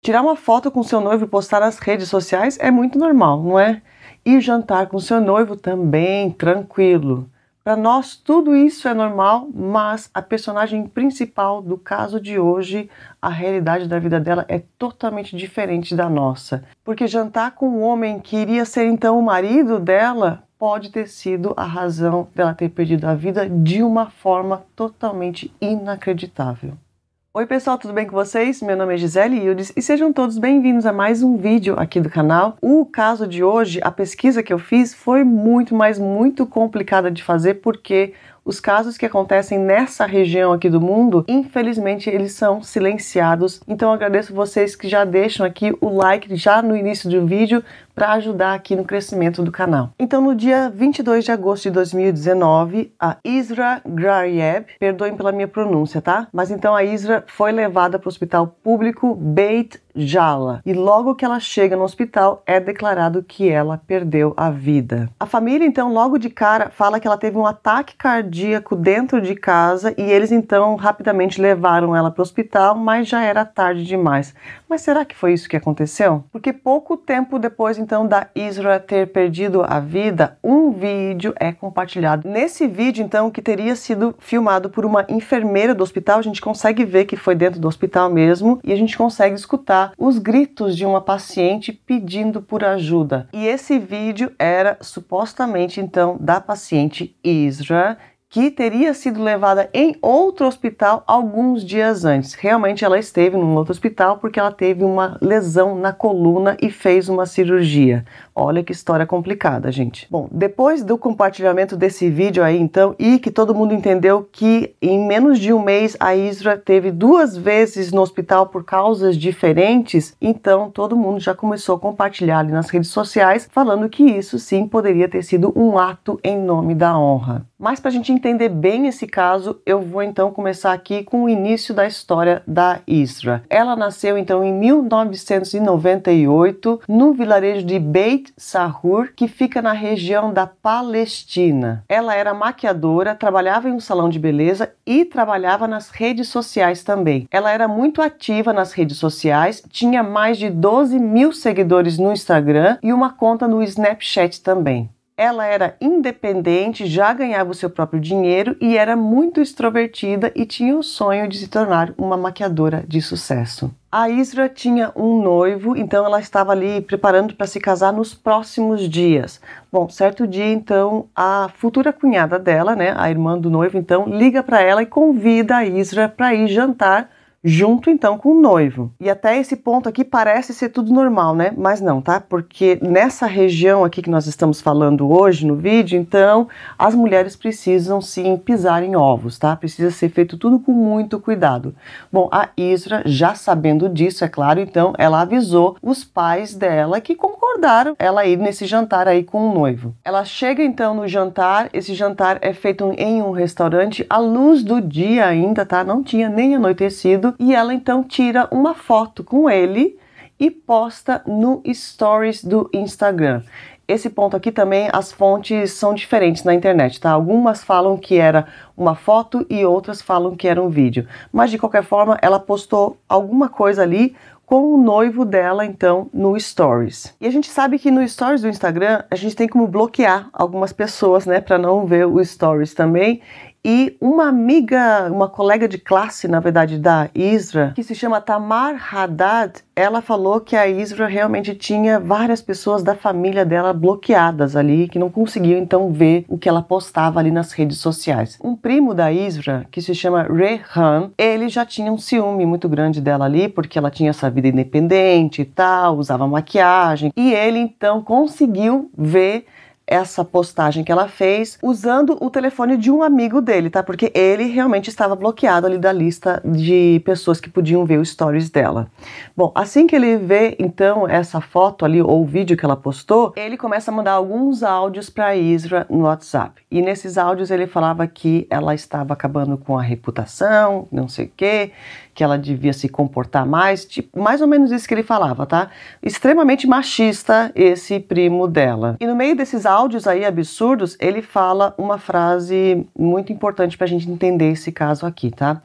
Tirar uma foto com seu noivo e postar nas redes sociais é muito normal, não é? Ir jantar com seu noivo também, tranquilo. Para nós tudo isso é normal, mas a personagem principal do caso de hoje, a realidade da vida dela é totalmente diferente da nossa. Porque jantar com um homem que iria ser então o marido dela pode ter sido a razão dela ter perdido a vida de uma forma totalmente inacreditável. Oi pessoal, tudo bem com vocês? Meu nome é Gisele Ildes e sejam todos bem-vindos a mais um vídeo aqui do canal. O caso de hoje, a pesquisa que eu fiz foi muito complicada de fazer porque os casos que acontecem nessa região aqui do mundo, infelizmente eles são silenciados. Então eu agradeço vocês que já deixam aqui o like já no início do vídeo para ajudar aqui no crescimento do canal. Então no dia 22 de agosto de 2019, a Isra Graeb, perdoem pela minha pronúncia, tá? Mas então a Isra foi levada para o hospital público Beit Jala e logo que ela chega no hospital é declarado que ela perdeu a vida. A família então logo de cara fala que ela teve um ataque cardíaco dentro de casa e eles então rapidamente levaram ela para o hospital, mas já era tarde demais. Mas será que foi isso que aconteceu? Porque pouco tempo depois então da Isra ter perdido a vida, um vídeo é compartilhado. Nesse vídeo então, que teria sido filmado por uma enfermeira do hospital, a gente consegue ver que foi dentro do hospital mesmo e a gente consegue escutar os gritos de uma paciente pedindo por ajuda. E esse vídeo era supostamente então da paciente Isra, que teria sido levada em outro hospital alguns dias antes. Realmente ela esteve num outro hospital porque ela teve uma lesão na coluna e fez uma cirurgia. Olha que história complicada, gente. Bom, depois do compartilhamento desse vídeo aí então, e que todo mundo entendeu que em menos de um mês a Isra teve 2 vezes no hospital por causas diferentes, então todo mundo já começou a compartilhar ali nas redes sociais, falando que isso sim poderia ter sido um ato em nome da honra. Mas para a gente entender bem esse caso, eu vou então começar aqui com o início da história da Isra. Ela nasceu então em 1998 no vilarejo de Beit Sahur, que fica na região da Palestina. Ela era maquiadora, trabalhava em um salão de beleza e trabalhava nas redes sociais também. Ela era muito ativa nas redes sociais, tinha mais de 12 mil seguidores no Instagram e uma conta no Snapchat também. Ela era independente, já ganhava o seu próprio dinheiro e era muito extrovertida e tinha o sonho de se tornar uma maquiadora de sucesso. A Isra tinha um noivo, então ela estava ali preparando para se casar nos próximos dias. Bom, certo dia então a futura cunhada dela, né, a irmã do noivo, então liga para ela e convida a Isra para ir jantar junto então com o noivo. E até esse ponto aqui parece ser tudo normal, né? Mas não, tá? Porque nessa região aqui que nós estamos falando hoje no vídeo, então as mulheres precisam sim pisar em ovos, tá? Precisa ser feito tudo com muito cuidado. Bom, a Isra, já sabendo disso, é claro, então ela avisou os pais dela que concordaram ela ir nesse jantar aí com o noivo. Ela chega então no jantar, esse jantar é feito em um restaurante à luz do dia ainda, tá? Não tinha nem anoitecido. E ela então tira uma foto com ele e posta no Stories do Instagram. Esse ponto aqui também, as fontes são diferentes na internet, tá? Algumas falam que era uma foto e outras falam que era um vídeo. Mas de qualquer forma, ela postou alguma coisa ali com o noivo dela, então, no Stories. E a gente sabe que no Stories do Instagram, a gente tem como bloquear algumas pessoas, né, para não ver o Stories também. E uma amiga, uma colega de classe, na verdade, da Isra, que se chama Tamar Haddad, ela falou que a Isra realmente tinha várias pessoas da família dela bloqueadas ali, que não conseguiam então ver o que ela postava ali nas redes sociais. Um primo da Isra, que se chama Rehan, ele já tinha um ciúme muito grande dela ali, porque ela tinha essa vida independente e tal, usava maquiagem, e ele então conseguiu ver essa postagem que ela fez usando o telefone de um amigo dele, tá? Porque ele realmente estava bloqueado ali da lista de pessoas que podiam ver os stories dela. Bom, assim que ele vê então essa foto ali ou o vídeo que ela postou, ele começa a mandar alguns áudios para Isra no WhatsApp. E nesses áudios ele falava que ela estava acabando com a reputação, não sei o quê, que ela devia se comportar mais, tipo, mais ou menos isso que ele falava, tá? Extremamente machista esse primo dela. E no meio desses áudios aí absurdos, ele fala uma frase muito importante pra gente entender esse caso aqui, tá?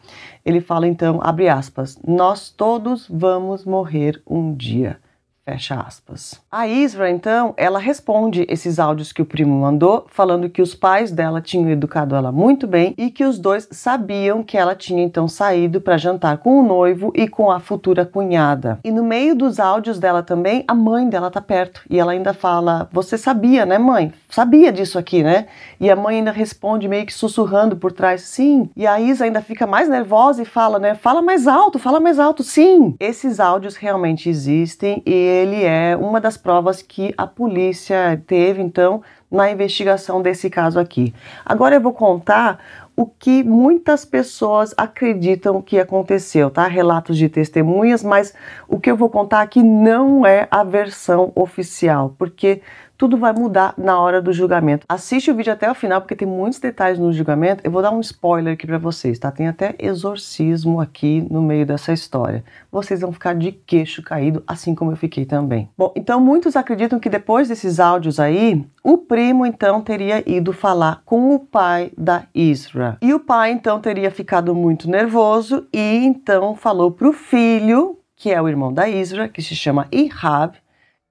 Ele fala então, abre aspas, nós todos vamos morrer um dia. Fecha aspas. A Isra, então, ela responde esses áudios que o primo mandou, falando que os pais dela tinham educado ela muito bem e que os dois sabiam que ela tinha, então, saído para jantar com o noivo e com a futura cunhada. E no meio dos áudios dela também, a mãe dela tá perto. E ela ainda fala, você sabia, né, mãe? Sabia disso aqui, né? E a mãe ainda responde meio que sussurrando por trás, sim. E a Isra ainda fica mais nervosa e fala, né, fala mais alto, sim. Esses áudios realmente existem e ele é uma das provas que a polícia teve, então, na investigação desse caso aqui. Agora eu vou contar o que muitas pessoas acreditam que aconteceu, tá? Relatos de testemunhas, mas o que eu vou contar aqui não é a versão oficial, porque tudo vai mudar na hora do julgamento. Assiste o vídeo até o final, porque tem muitos detalhes no julgamento. Eu vou dar um spoiler aqui pra vocês, tá? Tem até exorcismo aqui no meio dessa história. Vocês vão ficar de queixo caído, assim como eu fiquei também. Bom, então muitos acreditam que depois desses áudios aí, o primo então teria ido falar com o pai da Isra. E o pai então teria ficado muito nervoso e então falou pro filho, que é o irmão da Isra, que se chama Ihab,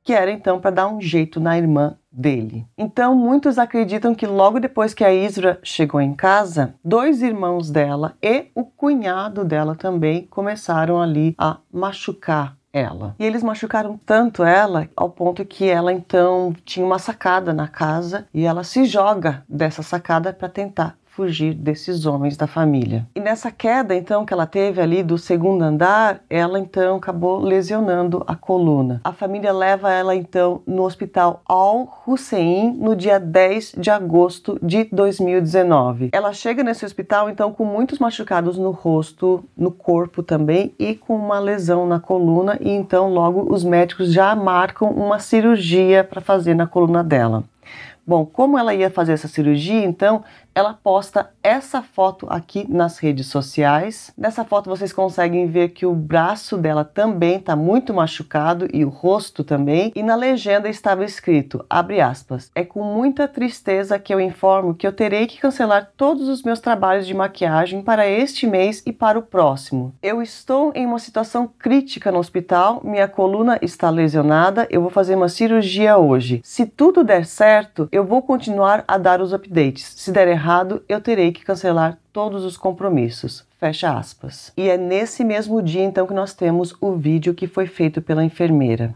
que era então para dar um jeito na irmã dele. Então muitos acreditam que logo depois que a Isra chegou em casa, dois irmãos dela e o cunhado dela também começaram ali a machucar ela. E eles machucaram tanto ela ao ponto que ela então tinha uma sacada na casa e ela se joga dessa sacada para tentar fugir desses homens da família. E nessa queda, então, que ela teve ali do segundo andar, ela, então, acabou lesionando a coluna. A família leva ela, então, no hospital Al-Hussein no dia 10 de agosto de 2019. Ela chega nesse hospital, então, com muitos machucados no rosto, no corpo também, e com uma lesão na coluna, e então, logo, os médicos já marcam uma cirurgia para fazer na coluna dela. Bom, como ela ia fazer essa cirurgia, então, ela posta essa foto aqui nas redes sociais. Nessa foto vocês conseguem ver que o braço dela também está muito machucado e o rosto também. E na legenda estava escrito, abre aspas, é com muita tristeza que eu informo que eu terei que cancelar todos os meus trabalhos de maquiagem para este mês e para o próximo. Eu estou em uma situação crítica no hospital, minha coluna está lesionada, eu vou fazer uma cirurgia hoje. Se tudo der certo, eu vou continuar a dar os updates. Se der errado, eu terei que cancelar todos os compromissos. Fecha aspas. E é nesse mesmo dia, então, que nós temos o vídeo que foi feito pela enfermeira.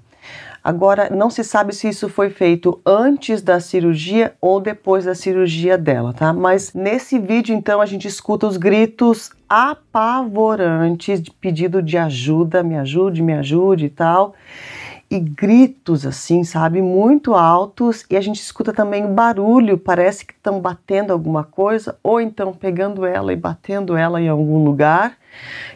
Agora, não se sabe se isso foi feito antes da cirurgia ou depois da cirurgia dela, tá? Mas nesse vídeo, então, a gente escuta os gritos apavorantes de pedido de ajuda, me ajude e tal. E gritos assim, sabe, muito altos, e a gente escuta também o barulho, parece que estão batendo alguma coisa, ou então pegando ela e batendo ela em algum lugar,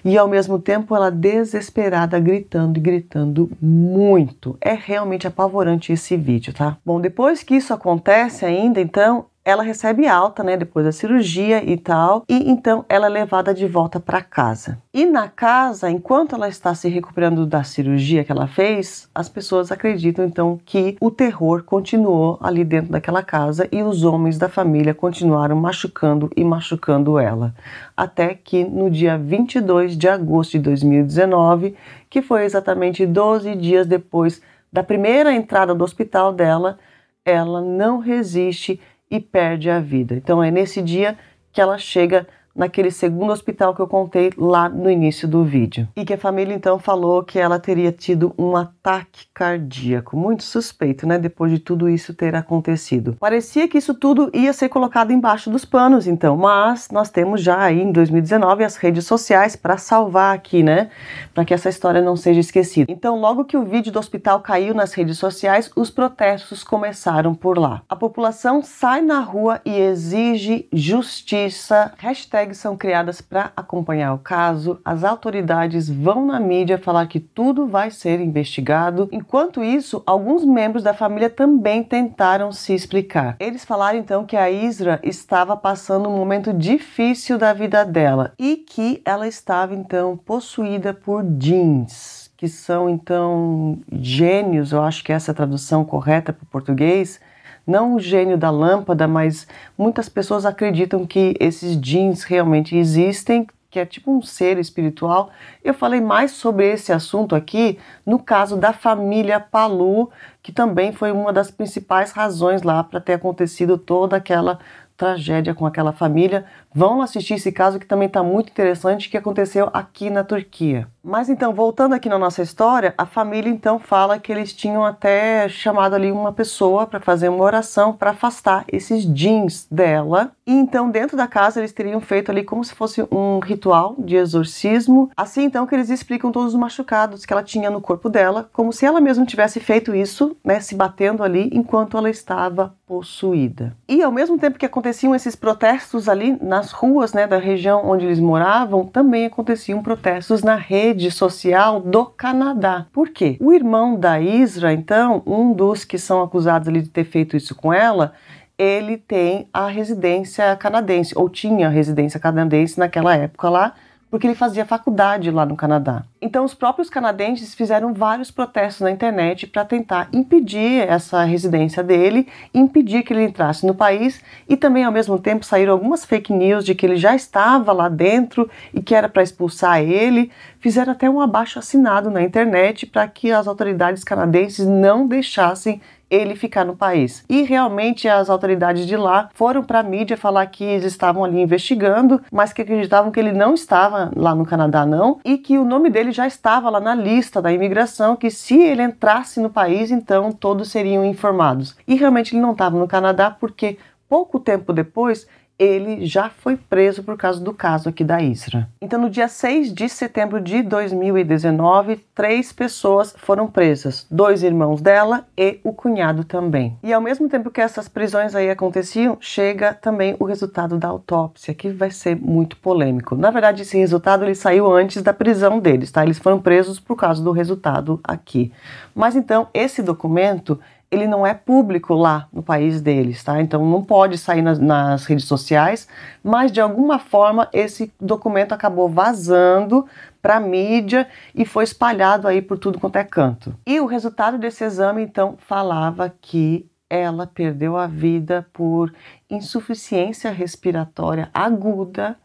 e ao mesmo tempo ela desesperada gritando e gritando muito. É realmente apavorante esse vídeo, tá? Bom, depois que isso acontece ainda, então, ela recebe alta, né, depois da cirurgia e tal, e então ela é levada de volta para casa. E na casa, enquanto ela está se recuperando da cirurgia que ela fez, as pessoas acreditam então que o terror continuou ali dentro daquela casa e os homens da família continuaram machucando e machucando ela. Até que no dia 22 de agosto de 2019, que foi exatamente 12 dias depois da primeira entrada do hospital dela, ela não resiste e perde a vida. Então é nesse dia que ela chega naquele segundo hospital que eu contei lá no início do vídeo. E que a família então falou que ela teria tido um ataque cardíaco. Muito suspeito, né? Depois de tudo isso ter acontecido. Parecia que isso tudo ia ser colocado embaixo dos panos, então. Mas nós temos já aí em 2019 as redes sociais para salvar aqui, né? Para que essa história não seja esquecida. Então, logo que o vídeo do hospital caiu nas redes sociais, os protestos começaram por lá. A população sai na rua e exige justiça. tags são criadas para acompanhar o caso, as autoridades vão na mídia falar que tudo vai ser investigado. Enquanto isso, alguns membros da família também tentaram se explicar. Eles falaram então que a Isra estava passando um momento difícil da vida dela e que ela estava então possuída por djinns, que são então gênios, eu acho que essa é a tradução correta para o português. Não o gênio da lâmpada, mas muitas pessoas acreditam que esses djinns realmente existem, que é tipo um ser espiritual. Eu falei mais sobre esse assunto aqui no caso da família Palu, que também foi uma das principais razões lá para ter acontecido toda aquela tragédia com aquela família. Vão assistir esse caso que também está muito interessante, que aconteceu aqui na Turquia. Mas então, voltando aqui na nossa história, a família então fala que eles tinham até chamado ali uma pessoa para fazer uma oração para afastar esses djinns dela. E então dentro da casa eles teriam feito ali como se fosse um ritual de exorcismo. Assim então que eles explicam todos os machucados que ela tinha no corpo dela, como se ela mesma tivesse feito isso, né, se batendo ali enquanto ela estava possuída. E ao mesmo tempo que aconteciam esses protestos ali nas ruas, né, da região onde eles moravam, também aconteciam protestos na rede social do Canadá. Por quê? O irmão da Isra, então, um dos que são acusados ali de ter feito isso com ela, ele tem a residência canadense, ou tinha a residência canadense naquela época lá, porque ele fazia faculdade lá no Canadá. Então os próprios canadenses fizeram vários protestos na internet para tentar impedir essa residência dele, impedir que ele entrasse no país, e também ao mesmo tempo saíram algumas fake news de que ele já estava lá dentro e que era para expulsar ele. Fizeram até um abaixo-assinado na internet para que as autoridades canadenses não deixassem ele ficar no país. E realmente as autoridades de lá foram para a mídia falar que eles estavam ali investigando, mas que acreditavam que ele não estava lá no Canadá não, e que o nome dele já estava lá na lista da imigração, que se ele entrasse no país, então todos seriam informados. E realmente ele não estava no Canadá porque pouco tempo depois ele já foi preso por causa do caso aqui da Isra. Então, no dia 6 de setembro de 2019, 3 pessoas foram presas, 2 irmãos dela e o cunhado também. E ao mesmo tempo que essas prisões aí aconteciam, chega também o resultado da autópsia, que vai ser muito polêmico. Na verdade, esse resultado ele saiu antes da prisão deles, tá? Eles foram presos por causa do resultado aqui. Mas então, esse documento ele não é público lá no país deles, tá? Então não pode sair nas redes sociais, mas de alguma forma esse documento acabou vazando para a mídia e foi espalhado aí por tudo quanto é canto. E o resultado desse exame então falava que ela perdeu a vida por insuficiência respiratória aguda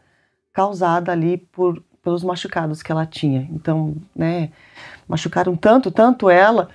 causada ali pelos machucados que ela tinha. Então, né, machucaram tanto ela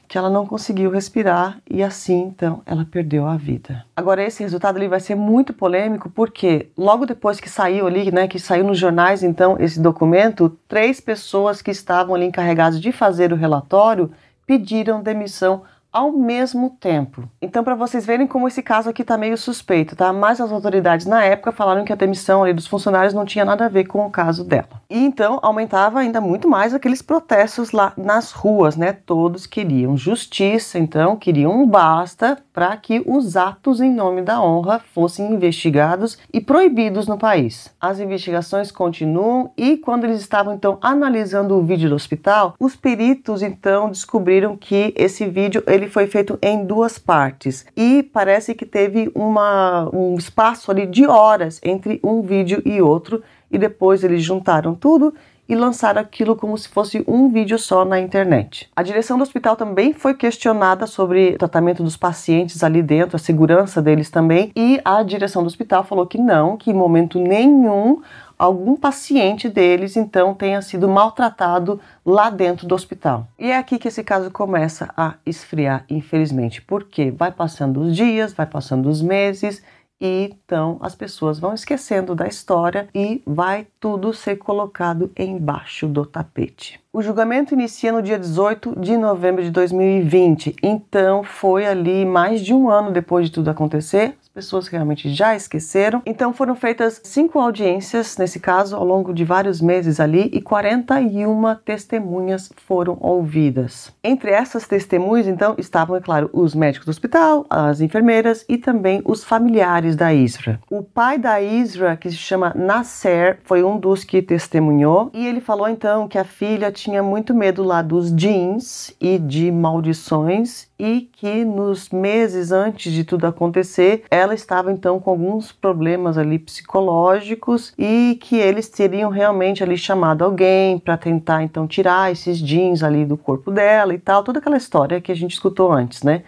que ela não conseguiu respirar e assim, então, ela perdeu a vida. Agora, esse resultado ele vai ser muito polêmico porque logo depois que saiu ali, né, que saiu nos jornais, então, esse documento, 3 pessoas que estavam ali encarregadas de fazer o relatório pediram demissão ao mesmo tempo. Então, para vocês verem como esse caso aqui tá meio suspeito, tá? Mas as autoridades na época falaram que a demissão ali dos funcionários não tinha nada a ver com o caso dela. E então aumentava ainda muito mais aqueles protestos lá nas ruas, né? Todos queriam justiça, então queriam um basta para que os atos em nome da honra fossem investigados e proibidos no país. As investigações continuam e quando eles estavam então analisando o vídeo do hospital, os peritos então descobriram que esse vídeo ele foi feito em 2 partes e parece que teve um espaço ali de horas entre um vídeo e outro e depois eles juntaram tudo e lançaram aquilo como se fosse um vídeo só na internet. A direção do hospital também foi questionada sobre o tratamento dos pacientes ali dentro, a segurança deles também, e a direção do hospital falou que não, que em momento nenhum algum paciente deles então tenha sido maltratado lá dentro do hospital. E é aqui que esse caso começa a esfriar, infelizmente, porque vai passando os dias, vai passando os meses, e então as pessoas vão esquecendo da história e vai tudo ser colocado embaixo do tapete. O julgamento inicia no dia 18 de novembro de 2020, então foi ali mais de um ano depois de tudo acontecer. As pessoas realmente já esqueceram. Então foram feitas 5 audiências, nesse caso, ao longo de vários meses ali, e 41 testemunhas foram ouvidas. Entre essas testemunhas, então, estavam, é claro, os médicos do hospital, as enfermeiras e também os familiares da Isra. O pai da Isra, que se chama Nasser, foi um dos que testemunhou, e ele falou então que a filha tinha muito medo lá dos djinns e de maldições, e que nos meses antes de tudo acontecer, ela estava então com alguns problemas ali psicológicos e que eles teriam realmente ali chamado alguém para tentar então tirar esses djinns ali do corpo dela e tal, toda aquela história que a gente escutou antes, né?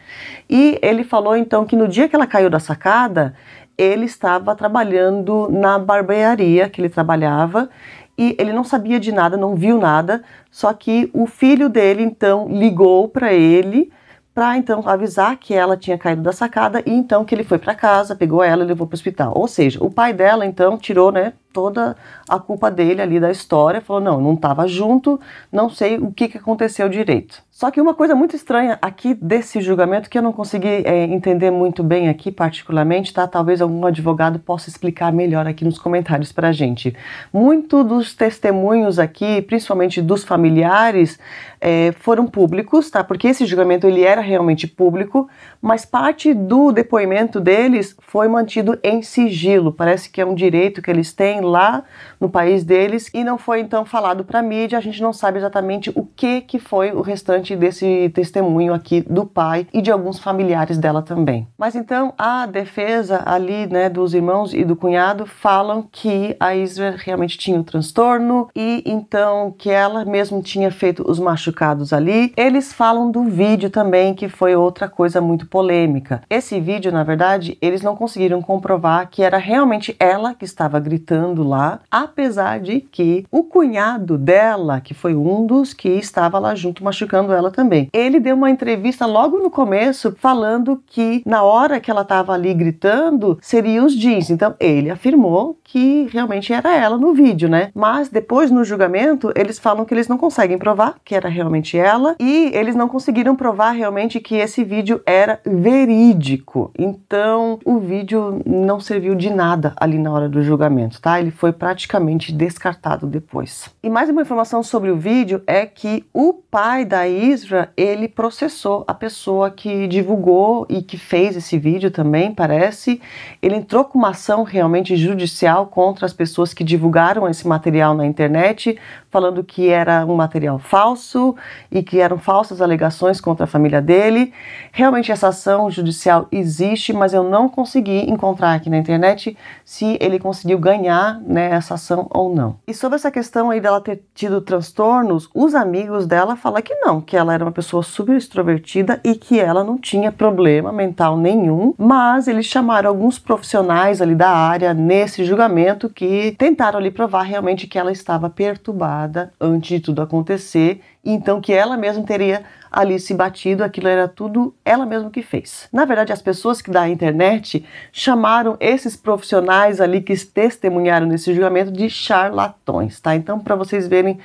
E ele falou então que no dia que ela caiu da sacada, ele estava trabalhando na barbearia que ele trabalhava, e ele não sabia de nada, não viu nada, só que o filho dele então ligou para ele para então avisar que ela tinha caído da sacada, e então que ele foi para casa, pegou ela e levou para o hospital. Ou seja, o pai dela então tirou, né, toda a culpa dele ali da história, falou, não estava junto, não sei o que aconteceu direito. Só que uma coisa muito estranha aqui desse julgamento, que eu não consegui entender muito bem aqui particularmente, tá? Talvez algum advogado possa explicar melhor aqui nos comentários pra gente. Muito dos testemunhos aqui, principalmente dos familiares, foram públicos, tá? Porque esse julgamento ele era realmente público, mas parte do depoimento deles foi mantido em sigilo. Parece que é um direito que eles têm lá no país deles e não foi então falado para a mídia. A gente não sabe exatamente o que foi o restante desse testemunho aqui do pai e de alguns familiares dela também. Mas então a defesa ali, né, dos irmãos e do cunhado falam que a Isra realmente tinha um transtorno e então que ela mesmo tinha feito os machucados ali. Eles falam do vídeo também, que foi outra coisa muito polêmica. Esse vídeo, na verdade, eles não conseguiram comprovar que era realmente ela que estava gritando lá, apesar de que o cunhado dela, que foi um dos que estava lá junto machucando ela também, ele deu uma entrevista logo no começo falando que na hora que ela estava ali gritando seria os jeans. Então ele afirmou que realmente era ela no vídeo, né? Mas depois no julgamento eles falam que eles não conseguem provar que era realmente ela e eles não conseguiram provar realmente que esse vídeo era verídico. Então o vídeo não serviu de nada ali na hora do julgamento, tá? Ele foi praticamente descartado depois. E mais uma informação sobre o vídeo é que o pai da Isra, ele processou a pessoa que divulgou e que fez esse vídeo também, parece. Ele entrou com uma ação realmente judicial contra as pessoas que divulgaram esse material na internet, falando que era um material falso e que eram falsas alegações contra a família dele. Realmente essa ação judicial existe, mas eu não consegui encontrar aqui na internet se ele conseguiu ganhar, né, essa ação ou não. E sobre essa questão aí dela ter tido transtornos, os amigos dela falam que não, que ela era uma pessoa super extrovertida e que ela não tinha problema mental nenhum, mas eles chamaram alguns profissionais ali da área nesse julgamento que tentaram ali provar realmente que ela estava perturbada antes de tudo acontecer, então que ela mesma teria ali se batido, aquilo era tudo ela mesma que fez. Na verdade, as pessoas que da internet chamaram esses profissionais ali que testemunharam nesse julgamento de charlatões, tá? Então, para vocês verem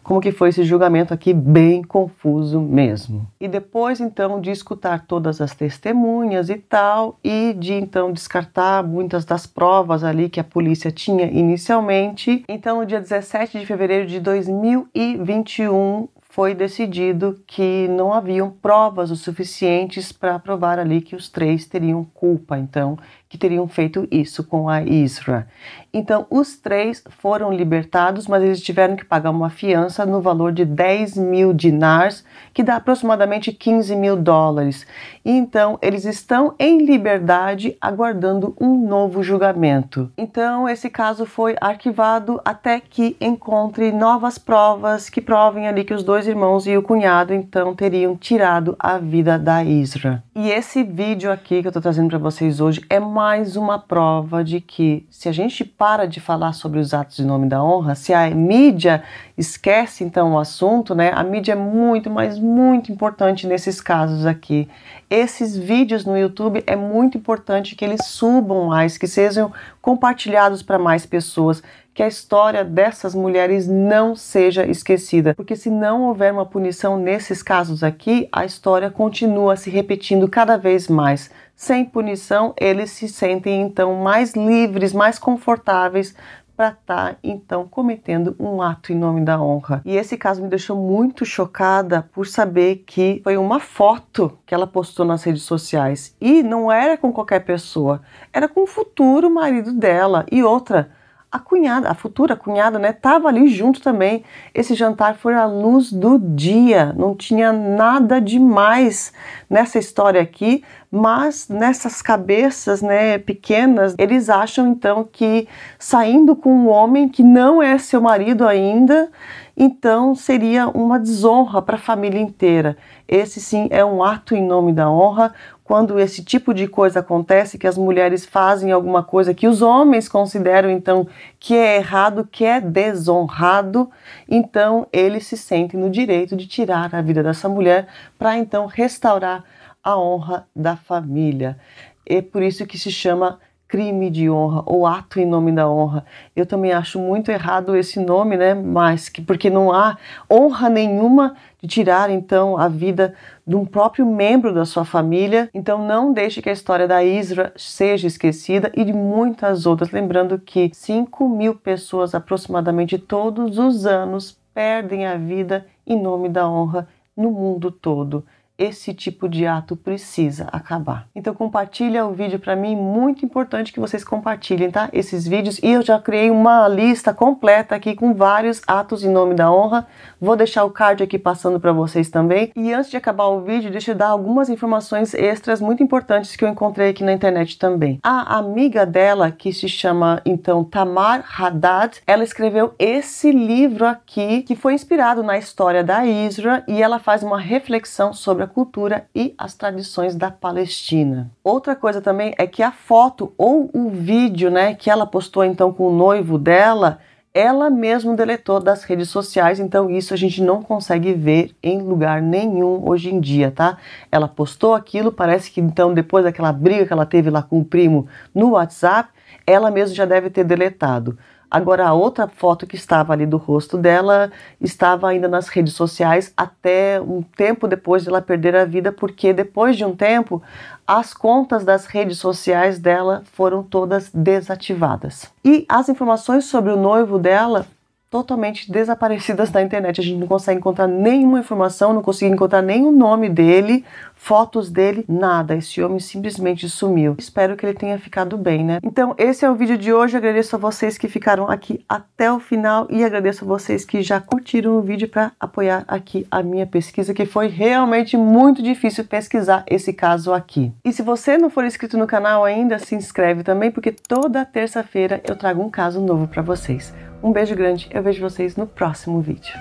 como que foi esse julgamento aqui, bem confuso mesmo. E depois, então, de escutar todas as testemunhas e tal, e de, então, descartar muitas das provas ali que a polícia tinha inicialmente, então, no dia 17 de fevereiro de 2021, foi decidido que não haviam provas o suficientes para provar ali que os 3 teriam culpa, então, que teriam feito isso com a Isra. Então, os 3 foram libertados, mas eles tiveram que pagar uma fiança no valor de 10 mil dinars, que dá aproximadamente 15 mil dólares. E então, eles estão em liberdade, aguardando um novo julgamento. Então, esse caso foi arquivado até que encontre novas provas que provem ali que os 2 irmãos e o cunhado, então, teriam tirado a vida da Isra. E esse vídeo aqui que eu tô trazendo para vocês hoje é mais uma prova de que se a gente para de falar sobre os atos em nome da honra, se a mídia esquece então o assunto, né? A mídia é muito, mas muito importante nesses casos aqui. Esses vídeos no YouTube é muito importante que eles subam mais, que sejam compartilhados para mais pessoas, que a história dessas mulheres não seja esquecida, porque se não houver uma punição nesses casos aqui, a história continua se repetindo cada vez mais. Sem punição, eles se sentem então mais livres, mais confortáveis para estar então cometendo um ato em nome da honra. E esse caso me deixou muito chocada por saber que foi uma foto que ela postou nas redes sociais e não era com qualquer pessoa, era com o futuro marido dela. E outra, a cunhada, a futura cunhada, né, tava ali junto também. Esse jantar foi à luz do dia, não tinha nada demais nessa história aqui, mas nessas cabeças, né, pequenas, eles acham então que saindo com um homem que não é seu marido ainda, então seria uma desonra para a família inteira. Esse sim é um ato em nome da honra. Quando esse tipo de coisa acontece, que as mulheres fazem alguma coisa que os homens consideram então que é errado, que é desonrado, então eles se sentem no direito de tirar a vida dessa mulher para então restaurar a honra da família. É por isso que se chama crime de honra ou ato em nome da honra. Eu também acho muito errado esse nome, né? Mas porque não há honra nenhuma de tirar então a vida de um próprio membro da sua família. Então não deixe que a história da Isra seja esquecida e de muitas outras. Lembrando que 5.000 pessoas aproximadamente todos os anos perdem a vida em nome da honra no mundo todo. Esse tipo de ato precisa acabar. Então compartilha o vídeo para mim, muito importante que vocês compartilhem, tá? Esses vídeos, e eu já criei uma lista completa aqui com vários atos em nome da honra. Vou deixar o card aqui passando para vocês também. E antes de acabar o vídeo, deixa eu dar algumas informações extras muito importantes que eu encontrei aqui na internet também. A amiga dela, que se chama então Tamar Haddad, ela escreveu esse livro aqui, que foi inspirado na história da Isra, e ela faz uma reflexão sobre a cultura e as tradições da Palestina. Outra coisa também é que a foto ou o vídeo, né, que ela postou então com o noivo dela, ela mesma deletou das redes sociais, então isso a gente não consegue ver em lugar nenhum hoje em dia, tá? Ela postou aquilo, parece que então depois daquela briga que ela teve lá com o primo no WhatsApp, ela mesma já deve ter deletado. Agora, a outra foto que estava ali do rosto dela estava ainda nas redes sociais até um tempo depois de ela perder a vida, porque depois de um tempo, as contas das redes sociais dela foram todas desativadas. E as informações sobre o noivo dela totalmente desaparecidas da internet. A gente não consegue encontrar nenhuma informação, não consegui encontrar nem o nome dele, fotos dele, nada. Esse homem simplesmente sumiu. Espero que ele tenha ficado bem, né? Então, esse é o vídeo de hoje. Agradeço a vocês que ficaram aqui até o final e agradeço a vocês que já curtiram o vídeo para apoiar aqui a minha pesquisa, que foi realmente muito difícil pesquisar esse caso aqui. E se você não for inscrito no canal ainda, se inscreve também, porque toda terça-feira eu trago um caso novo para vocês. Um beijo grande, eu vejo vocês no próximo vídeo.